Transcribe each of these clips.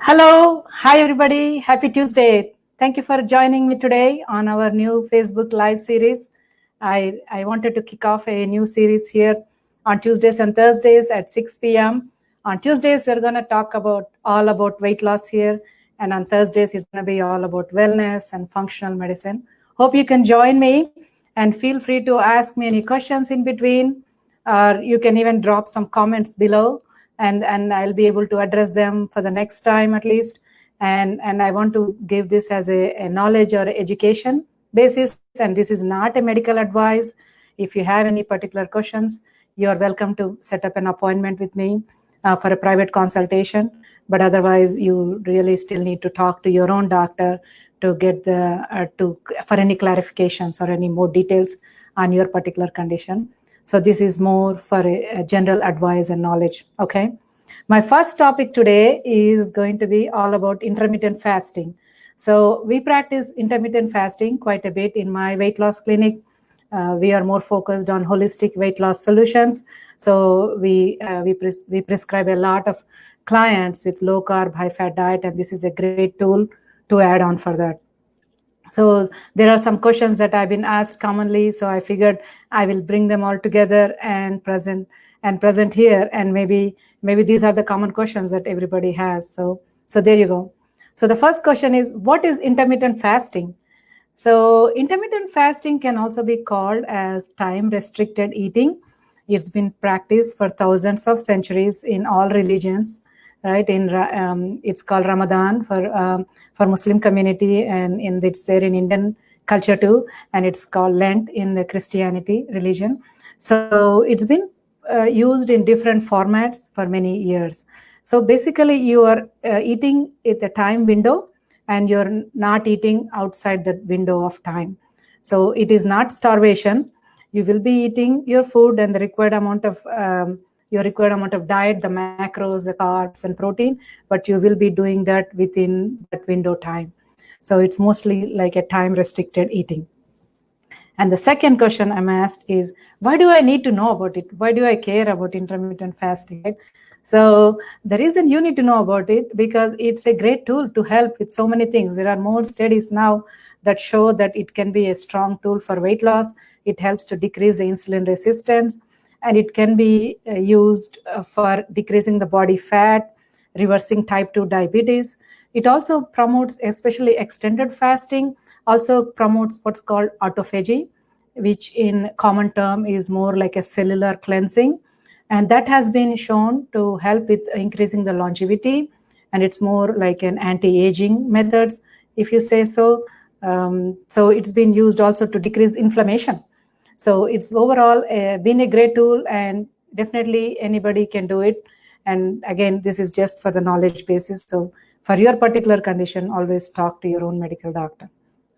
Hello, hi everybody. Happy Tuesday. Thank you for joining me today on our new Facebook Live series. I wanted to kick off a new series here on Tuesdays and Thursdays at 6 p.m. On Tuesdays, we're going to talk about all about weight loss here. And on Thursdays, it's going to be all about wellness and functional medicine. Hope you can join me and feel free to ask me any questions in between, or you can even drop some comments below and I'll be able to address them for the next time at least. And I want to give this as a knowledge or education basis, and this is not a medical advice. If you have any particular questions, you're welcome to set up an appointment with me for a private consultation. But otherwise, you really still need to talk to your own doctor to get for any clarifications or any more details on your particular condition. So this is more for a general advice and knowledge, okay? My first topic today is going to be all about intermittent fasting. So we practice intermittent fasting quite a bit in my weight loss clinic. We are more focused on holistic weight loss solutions. So we prescribe a lot of clients with low carb, high fat diet, and this is a great tool to add on for that. So there are some questions that I've been asked commonly, so I figured I will bring them all together and present here, and maybe these are the common questions that everybody has. So there you go. So the first question is, what is intermittent fasting? So intermittent fasting can also be called as time restricted eating. It's been practiced for thousands of centuries in all religions, right? It's called Ramadan for Muslim community, and it's there in Indian culture too, and it's called Lent in the Christianity religion. So it's been used in different formats for many years. So basically, you are eating at a time window, and you're not eating outside the window of time. So it is not starvation. You will be eating your food and the required amount of diet, the macros, the carbs and protein, but you will be doing that within that window time. So it's mostly like a time restricted eating. And the second question I'm asked is, why do I need to know about it? Why do I care about intermittent fasting? Right? So the reason you need to know about it, because it's a great tool to help with so many things. There are more studies now that show that it can be a strong tool for weight loss. It helps to decrease the insulin resistance, and it can be used for decreasing the body fat, reversing type 2 diabetes. It also promotes, especially extended fasting, also promotes what's called autophagy, which in common term is more like a cellular cleansing. And that has been shown to help with increasing the longevity. And it's more like an anti-aging methods, if you say so. So it's been used also to decrease inflammation. So it's overall been a great tool, and definitely anybody can do it. And again, this is just for the knowledge basis. So for your particular condition, always talk to your own medical doctor.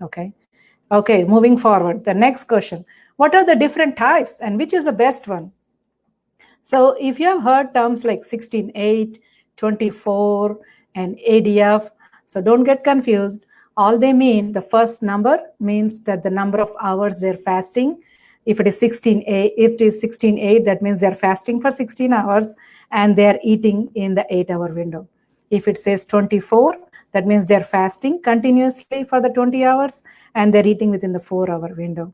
Okay, moving forward. The next question, what are the different types and which is the best one? So if you have heard terms like 16-8, 24, and ADF, so don't get confused. All they mean, the first number means that the number of hours they're fasting. If it is 16-8, that means they're fasting for 16 hours and they're eating in the 8-hour window. If it says 24, that means they're fasting continuously for the 20 hours and they're eating within the 4-hour window.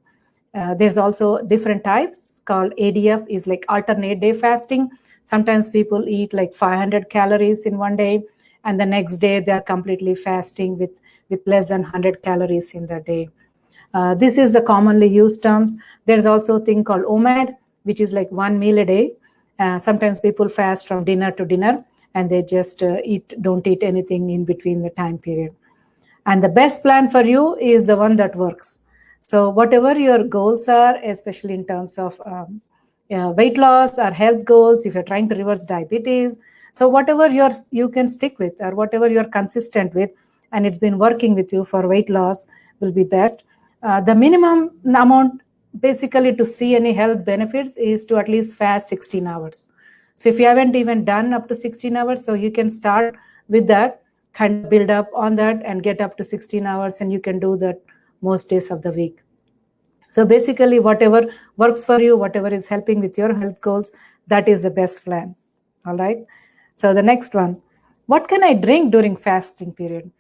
There's also different types called ADF, is like alternate day fasting. Sometimes people eat like 500 calories in one day, and the next day they're completely fasting with less than 100 calories in the day. This is the commonly used terms. There's also a thing called OMAD, which is like one meal a day. Sometimes people fast from dinner to dinner, and they just don't eat anything in between the time period. And the best plan for you is the one that works. So whatever your goals are, especially in terms of weight loss or health goals, if you're trying to reverse diabetes, so whatever you can stick with, or whatever you're consistent with, and it's been working with you for weight loss, will be best. The minimum amount basically to see any health benefits is to at least fast 16 hours. So if you haven't even done up to 16 hours, so you can start with that, kind of build up on that and get up to 16 hours, and you can do that most days of the week. So basically, whatever works for you, whatever is helping with your health goals, that is the best plan. All right. So the next one, What can I drink during fasting period?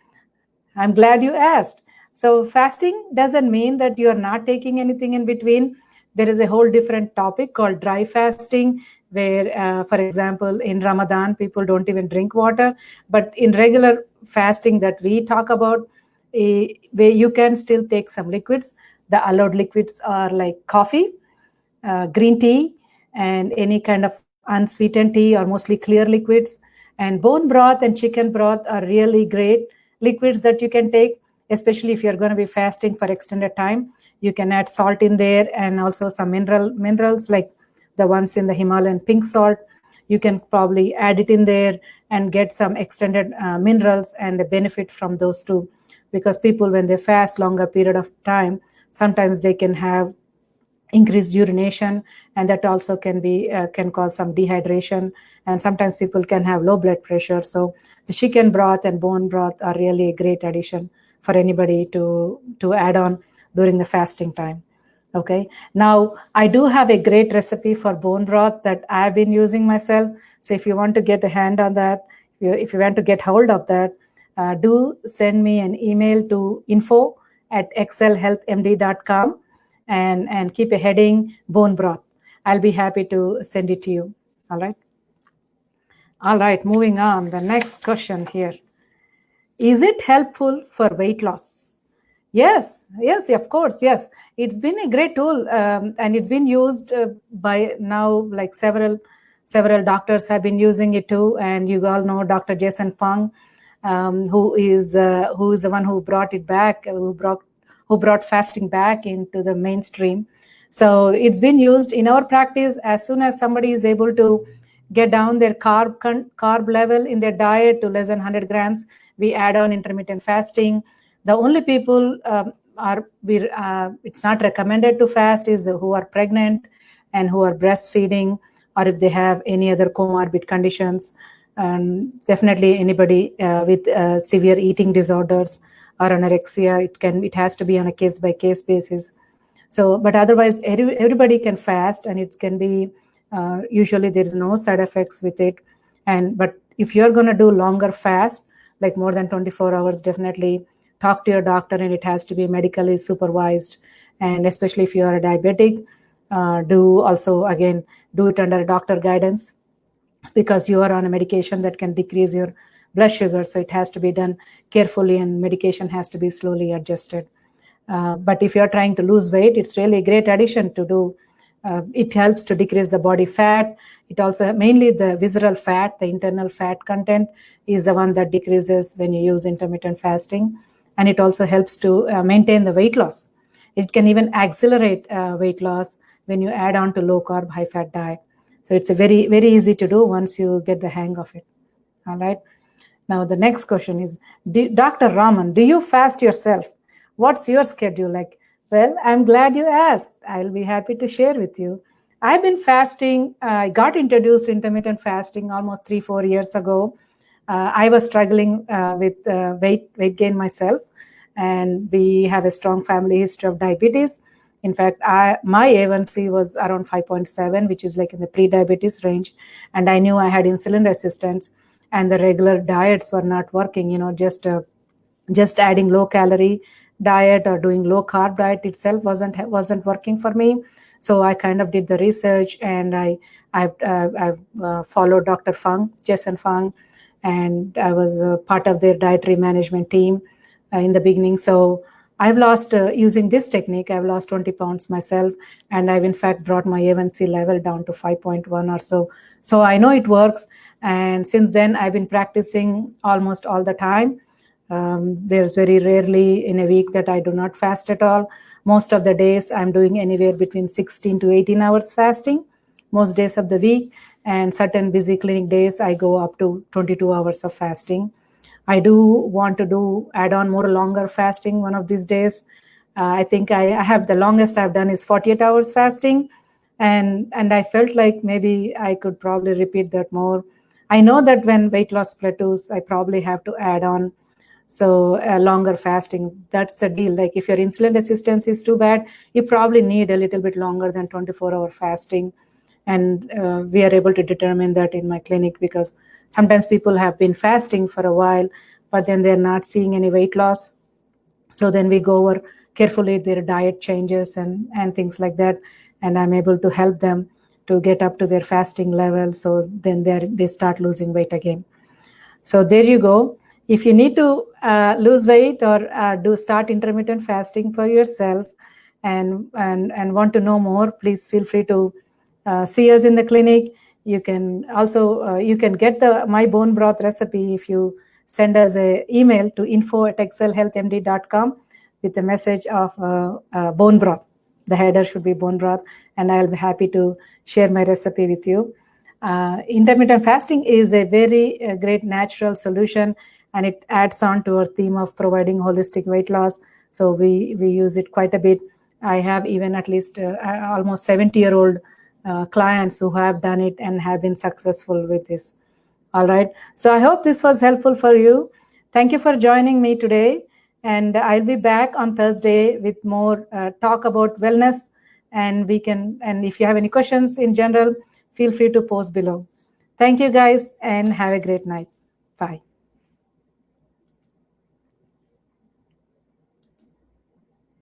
I'm glad you asked. So, fasting doesn't mean that you are not taking anything in between. There is a whole different topic called dry fasting, where, for example, in Ramadan, people don't even drink water. But in regular fasting that we talk about, where you can still take some liquids. The allowed liquids are like coffee, green tea, and any kind of unsweetened tea or mostly clear liquids. And bone broth and chicken broth are really great liquids that you can take, especially if you're going to be fasting for extended time. You can add salt in there and also some minerals like the ones in the Himalayan pink salt. You can probably add it in there and get some extended minerals and the benefit from those too. Because people, when they fast longer period of time, sometimes they can have increased urination, and that also can cause some dehydration, and sometimes people can have low blood pressure. So the chicken broth and bone broth are really a great addition for anybody to add on during the fasting time. Okay, now I do have a great recipe for bone broth that I've been using myself. So if you want to get a hand on that, if you want to get hold of that, do send me an email to info@excelhealthmd.com, and keep a heading bone broth. I'll be happy to send it to you. All right. All right, moving on. The next question here. Is it helpful for weight loss? Yes, yes, of course, yes. It's been a great tool, and it's been used by now like several doctors have been using it too. And you all know Dr. Jason Fung, who is the one who brought it back, who brought fasting back into the mainstream. So it's been used in our practice. As soon as somebody is able to get down their carb level in their diet to less than 100 grams, we add on intermittent fasting. The only people it's not recommended to fast is who are pregnant and who are breastfeeding, or if they have any other comorbid conditions. Definitely anybody with severe eating disorders or anorexia, it has to be on a case by case basis. So, but otherwise, everybody can fast, and it can be usually there is no side effects with it. And but if you're going to do longer fast, like more than 24 hours, definitely talk to your doctor, and it has to be medically supervised. And especially if you are a diabetic, do also again do it under doctor guidance, because you are on a medication that can decrease your blood sugar. So it has to be done carefully, and medication has to be slowly adjusted. But if you're trying to lose weight, it's really a great addition to do. It helps to decrease the body fat. It also, mainly the visceral fat, the internal fat content is the one that decreases when you use intermittent fasting. And it also helps to maintain the weight loss. It can even accelerate weight loss when you add on to low carb, high fat diet. So it's a very, very easy to do once you get the hang of it. All right. Now, the next question is, Dr. Raman, do you fast yourself? What's your schedule like? Well, I'm glad you asked. I'll be happy to share with you. I've been fasting. I got introduced to intermittent fasting almost 3-4 years ago. I was struggling with weight gain myself, and we have a strong family history of diabetes. In fact, my A1C was around 5.7, which is like in the pre-diabetes range, and I knew I had insulin resistance, and the regular diets were not working. Just adding low calorie diet or doing low carb diet itself wasn't working for me. So I kind of did the research, and I've followed Dr. Fung, Jason Fung, and I was a part of their dietary management team in the beginning. So I've lost, using this technique, I've lost 20 pounds myself, and I've in fact brought my A1C level down to 5.1 or so. So I know it works, and since then I've been practicing almost all the time. There's very rarely in a week that I do not fast at all. Most of the days I'm doing anywhere between 16 to 18 hours fasting, most days of the week, and certain busy clinic days I go up to 22 hours of fasting. I do want to add on more longer fasting one of these days. I think I have the longest I've done is 48 hours fasting, and I felt like maybe I could probably repeat that more. I know that when weight loss plateaus, I probably have to add on longer fasting. That's the deal. Like if your insulin resistance is too bad, you probably need a little bit longer than 24-hour fasting. And we are able to determine that in my clinic, because Sometimes people have been fasting for a while, but then they're not seeing any weight loss. So then we go over carefully their diet changes and things like that, and I'm able to help them to get up to their fasting level, so then they start losing weight again. So there you go. If you need to lose weight or do start intermittent fasting for yourself, and want to know more, please feel free to see us in the clinic. You can also you can get the my bone broth recipe if you send us a email to info@excelhealthmd.com with a message of bone broth. The header should be bone broth, and I'll be happy to share my recipe with you. Intermittent fasting is a very great natural solution, and it adds on to our theme of providing holistic weight loss. So we use it quite a bit. I have even at least almost 70-year-old clients who have done it and have been successful with this. All right. So I hope this was helpful for you. Thank you for joining me today. And I'll be back on Thursday with more talk about wellness. And if you have any questions in general, feel free to post below. Thank you guys and have a great night. Bye.